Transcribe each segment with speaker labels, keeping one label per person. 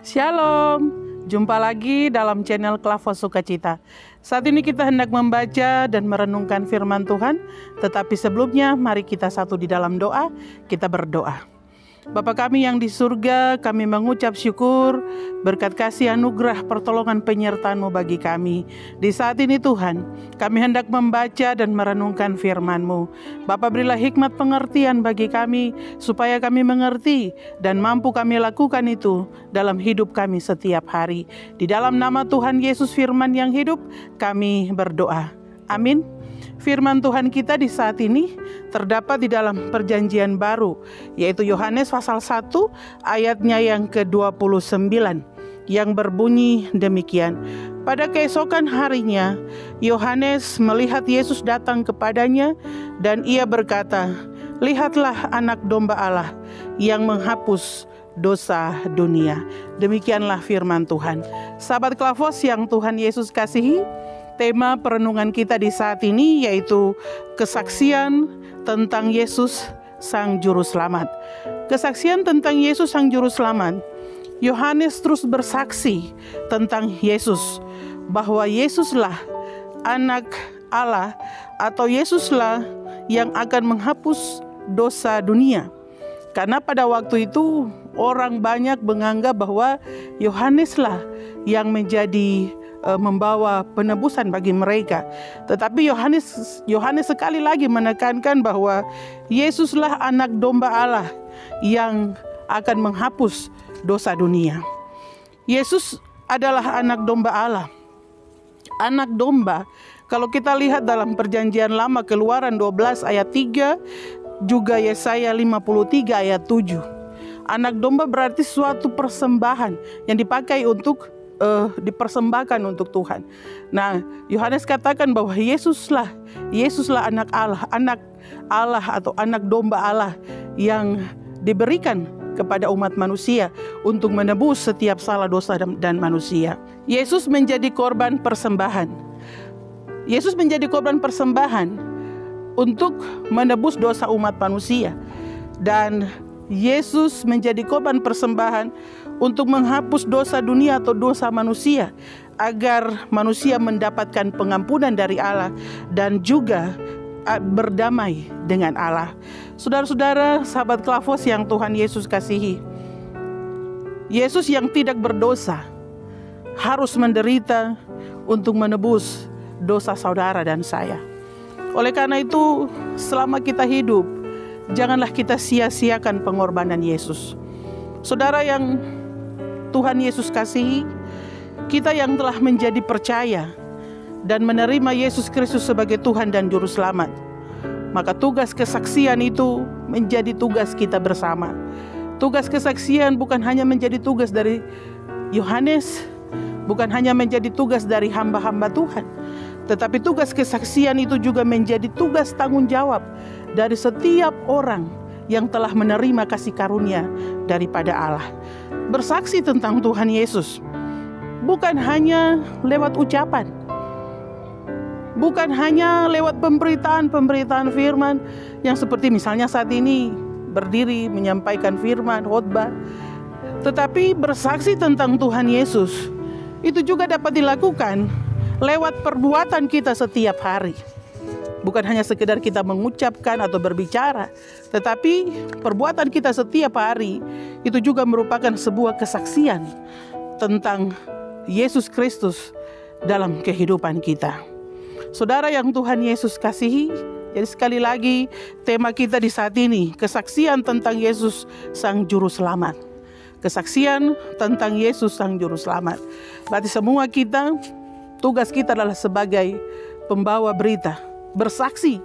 Speaker 1: Shalom, jumpa lagi dalam channel Klavos Sukacita. Saat ini kita hendak membaca dan merenungkan firman Tuhan. Tetapi sebelumnya mari kita satu di dalam doa, kita berdoa. Bapa kami yang di surga, kami mengucap syukur berkat kasih anugerah pertolongan penyertaan-Mu bagi kami. Di saat ini Tuhan, kami hendak membaca dan merenungkan firman-Mu. Bapa, berilah hikmat pengertian bagi kami, supaya kami mengerti dan mampu kami lakukan itu dalam hidup kami setiap hari. Di dalam nama Tuhan Yesus firman yang hidup, kami berdoa. Amin. Firman Tuhan kita di saat ini terdapat di dalam perjanjian baru, yaitu Yohanes pasal 1 ayatnya yang ke-29, yang berbunyi demikian. Pada keesokan harinya, Yohanes melihat Yesus datang kepadanya dan ia berkata, "Lihatlah anak domba Allah yang menghapus dosa dunia." Demikianlah firman Tuhan. Sahabat Klavos yang Tuhan Yesus kasihi, tema perenungan kita di saat ini yaitu kesaksian tentang Yesus Sang Juru Selamat. Kesaksian tentang Yesus Sang Juru Selamat. Yohanes terus bersaksi tentang Yesus, bahwa Yesuslah anak Allah atau Yesuslah yang akan menghapus dosa dunia. Karena pada waktu itu orang banyak menganggap bahwa Yohaneslah yang menjadi membawa penebusan bagi mereka. Tetapi Yohanes sekali lagi menekankan bahwa Yesuslah anak domba Allah yang akan menghapus dosa dunia. Yesus adalah anak domba Allah. Anak domba, kalau kita lihat dalam perjanjian lama Keluaran 12 ayat 3, juga Yesaya 53 ayat 7. Anak domba berarti suatu persembahan yang dipakai untuk dipersembahkan untuk Tuhan. Nah, Yohanes katakan bahwa Yesuslah anak Allah atau anak domba Allah yang diberikan kepada umat manusia untuk menebus setiap salah dosa dan manusia. Yesus menjadi korban persembahan. Yesus menjadi korban persembahan untuk menebus dosa umat manusia, dan Yesus menjadi korban persembahan untuk menghapus dosa dunia atau dosa manusia, agar manusia mendapatkan pengampunan dari Allah dan juga berdamai dengan Allah. Saudara-saudara, sahabat Klavos yang Tuhan Yesus kasihi, Yesus yang tidak berdosa harus menderita untuk menebus dosa saudara dan saya. Oleh karena itu, selama kita hidup, janganlah kita sia-siakan pengorbanan Yesus. Saudara yang Tuhan Yesus kasihi, kita yang telah menjadi percaya dan menerima Yesus Kristus sebagai Tuhan dan Juru Selamat, maka tugas kesaksian itu menjadi tugas kita bersama. Tugas kesaksian bukan hanya menjadi tugas dari Yohanes, bukan hanya menjadi tugas dari hamba-hamba Tuhan, tetapi tugas kesaksian itu juga menjadi tugas tanggung jawab dari setiap orang yang telah menerima kasih karunia daripada Allah. Bersaksi tentang Tuhan Yesus bukan hanya lewat ucapan, bukan hanya lewat pemberitaan firman yang seperti misalnya saat ini berdiri menyampaikan firman khotbah, tetapi bersaksi tentang Tuhan Yesus itu juga dapat dilakukan lewat perbuatan kita setiap hari. Bukan hanya sekedar kita mengucapkan atau berbicara, tetapi perbuatan kita setiap hari itu juga merupakan sebuah kesaksian tentang Yesus Kristus dalam kehidupan kita. Saudara yang Tuhan Yesus kasihi, jadi sekali lagi tema kita di saat ini, kesaksian tentang Yesus Sang Juru Selamat. Kesaksian tentang Yesus Sang Juru Selamat. Berarti semua kita, tugas kita adalah sebagai pembawa berita, bersaksi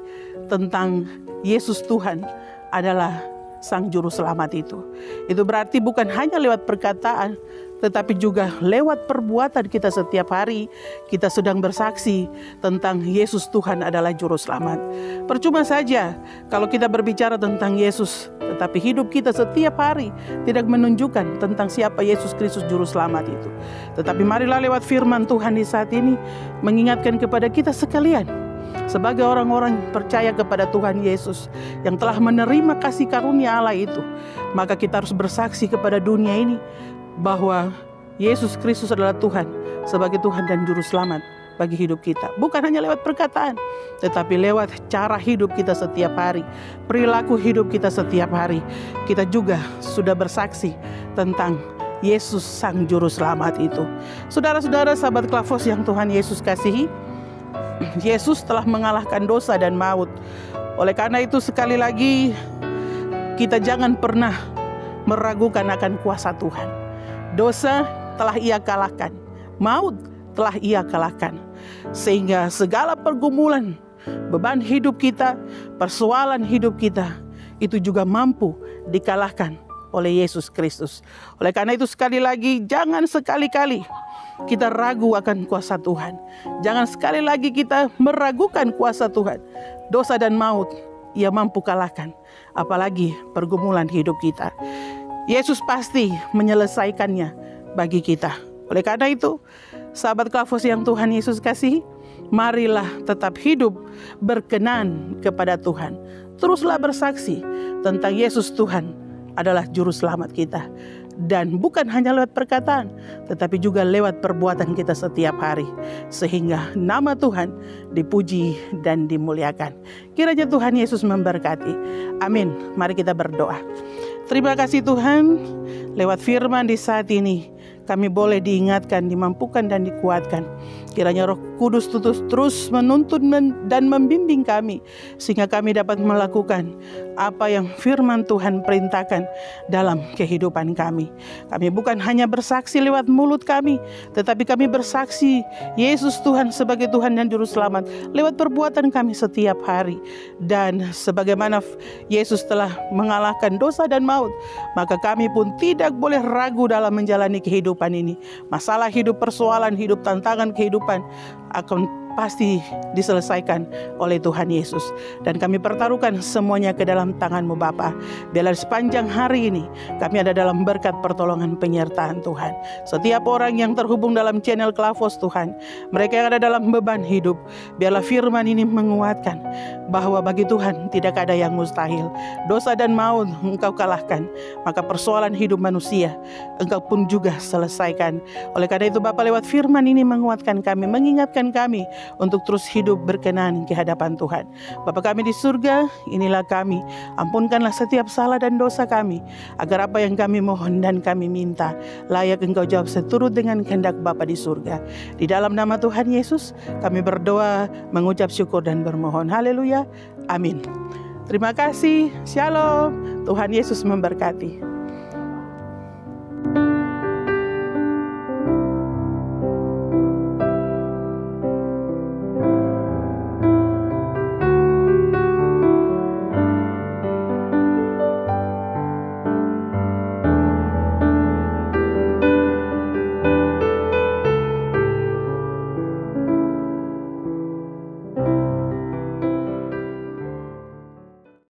Speaker 1: tentang Yesus Tuhan adalah Sang Juru Selamat itu. Itu berarti bukan hanya lewat perkataan, tetapi juga lewat perbuatan kita setiap hari. Kita sedang bersaksi tentang Yesus Tuhan adalah Juru Selamat. Percuma saja kalau kita berbicara tentang Yesus, tetapi hidup kita setiap hari tidak menunjukkan tentang siapa Yesus Kristus Juru Selamat itu. Tetapi marilah lewat firman Tuhan di saat ini mengingatkan kepada kita sekalian, sebagai orang-orang percaya kepada Tuhan Yesus yang telah menerima kasih karunia Allah itu, maka kita harus bersaksi kepada dunia ini bahwa Yesus Kristus adalah Tuhan, sebagai Tuhan dan Juru Selamat bagi hidup kita. Bukan hanya lewat perkataan, tetapi lewat cara hidup kita setiap hari, perilaku hidup kita setiap hari. Kita juga sudah bersaksi tentang Yesus Sang Juru Selamat itu. Saudara-saudara, sahabat Klavos yang Tuhan Yesus kasihi, Yesus telah mengalahkan dosa dan maut. Oleh karena itu sekali lagi kita jangan pernah meragukan akan kuasa Tuhan. Dosa telah Ia kalahkan, maut telah Ia kalahkan. Sehingga segala pergumulan, beban hidup kita, persoalan hidup kita, itu juga mampu dikalahkan oleh Yesus Kristus. Oleh karena itu sekali lagi, jangan sekali-kali kita ragu akan kuasa Tuhan. Jangan sekali lagi kita meragukan kuasa Tuhan. Dosa dan maut Ia mampu kalahkan, apalagi pergumulan hidup kita. Yesus pasti menyelesaikannya bagi kita. Oleh karena itu, sahabat Klavos yang Tuhan Yesus kasihi, marilah tetap hidup berkenan kepada Tuhan. Teruslah bersaksi tentang Yesus Tuhan adalah Juru Selamat kita. Dan bukan hanya lewat perkataan, tetapi juga lewat perbuatan kita setiap hari. Sehingga nama Tuhan dipuji dan dimuliakan. Kiranya Tuhan Yesus memberkati. Amin. Mari kita berdoa. Terima kasih Tuhan, lewat firman di saat ini kami boleh diingatkan, dimampukan dan dikuatkan. Kiranya Roh Kudus terus menuntun dan membimbing kami, sehingga kami dapat melakukan apa yang firman Tuhan perintahkan dalam kehidupan kami. Kami bukan hanya bersaksi lewat mulut kami, tetapi kami bersaksi Yesus Tuhan sebagai Tuhan dan Juru Selamat lewat perbuatan kami setiap hari. Dan sebagaimana Yesus telah mengalahkan dosa dan maut, maka kami pun tidak boleh ragu dalam menjalani kehidupan ini. Masalah hidup, persoalan hidup, tantangan kehidupan akan pasti diselesaikan oleh Tuhan Yesus. Dan kami pertaruhkan semuanya ke dalam tangan-Mu Bapa. Biarlah sepanjang hari ini kami ada dalam berkat pertolongan penyertaan Tuhan. Setiap orang yang terhubung dalam channel Klavos Tuhan, mereka yang ada dalam beban hidup, biarlah firman ini menguatkan bahwa bagi Tuhan tidak ada yang mustahil. Dosa dan maut Engkau kalahkan, maka persoalan hidup manusia Engkau pun juga selesaikan. Oleh karena itu Bapa, lewat firman ini menguatkan kami, mengingatkan kami untuk terus hidup berkenan ke hadapan Tuhan. Bapa kami di surga, inilah kami. Ampunkanlah setiap salah dan dosa kami, agar apa yang kami mohon dan kami minta layak Engkau jawab seturut dengan kehendak Bapa di surga. Di dalam nama Tuhan Yesus kami berdoa, mengucap syukur dan bermohon. Haleluya. Amin. Terima kasih. Shalom. Tuhan Yesus memberkati.